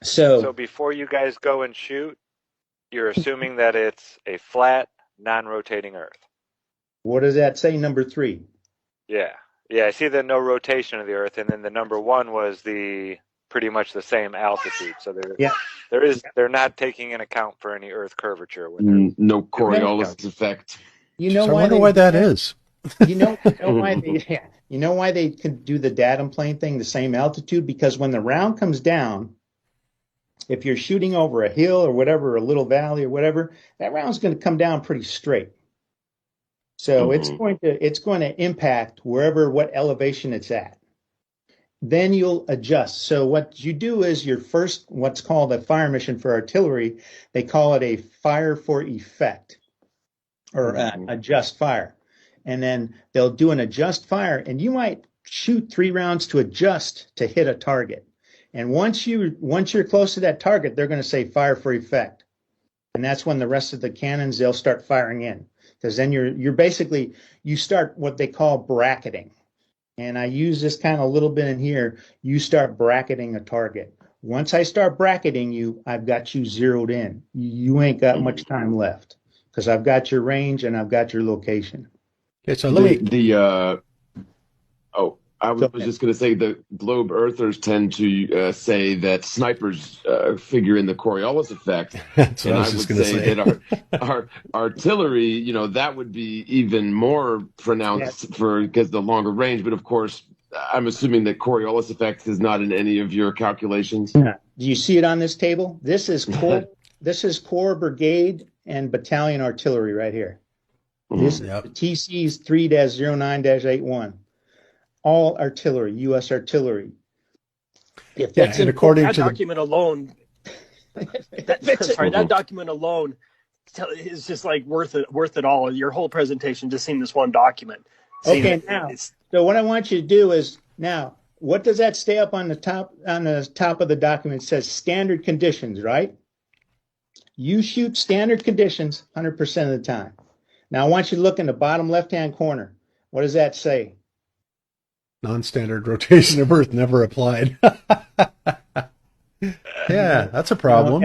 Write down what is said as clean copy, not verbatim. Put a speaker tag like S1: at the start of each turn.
S1: So
S2: So before you guys go and shoot, you're assuming that it's a flat, non-rotating Earth.
S1: what does that say, number three?
S2: Yeah. Yeah, I see the no rotation of the Earth, and then the number one was the pretty much the same altitude. So
S1: Yeah.
S2: they're not taking in account for any Earth curvature when they're
S3: No
S2: doing
S1: No,
S2: these
S3: Coriolis
S2: calculations.
S3: effect.
S1: you know
S4: So I
S1: why
S4: wonder
S1: they
S4: why
S1: do
S4: that
S1: that?
S4: is.
S1: You know why they yeah, you know why they can do the datum plane thing the same altitude? Because when the round comes down, if you're shooting over a hill or whatever, a little valley or whatever, that round's going to come down pretty straight. So
S3: Hmm.
S1: it's going to impact wherever what elevation it's at. Then you'll adjust. So what you do is your first what's called a fire mission for artillery, they call it a fire for effect or
S3: Hmm.
S1: adjust fire. And then they'll do an adjust fire and you might shoot 3 rounds to adjust to hit a target. And once you're close to that target, they're going to say fire for effect. And that's when the rest of the cannons they'll start firing in because then you're basically you start what they call bracketing. And I use this kind of a little bit in here. You start bracketing a target. Once I start bracketing you, I've got you zeroed in. You ain't got much time left because I've got your range and I've got your location.
S4: Okay, so let
S3: The
S4: me.
S3: the oh, I was
S1: So
S3: just going to say the globe earthers tend to say that snipers figure in the Coriolis effect,
S4: That's what I
S3: and I
S4: was just
S3: would
S4: going to
S3: say
S4: say.
S3: that our artillery, that would be even more
S1: yeah,
S3: pronounced for because the longer range. But of course, I'm assuming that Coriolis effect is not in any of your calculations.
S1: do you see it on this table? This is core brigade and battalion artillery right here. This is
S4: Yep.
S1: the TC's 3-09-81. All artillery, U.S. artillery. If
S4: Yeah,
S1: it's
S4: and
S1: important,
S4: according
S5: That
S4: to the
S5: document alone,
S1: if it's
S5: sorry, that
S3: Mhm.
S5: document alone is just like worth it all. Your whole presentation, just seeing this one document, seeing
S1: okay
S5: it,
S1: now.
S5: it's
S1: So what I want you to do is now, what does that stay up on the top of the document? It says standard conditions, right? You shoot standard conditions 100% of the time. Now I want you to look in the bottom left-hand corner. What does that say?
S4: non-standard rotation of Earth never applied. Yeah,
S1: No,
S4: that's a
S1: no,
S4: problem.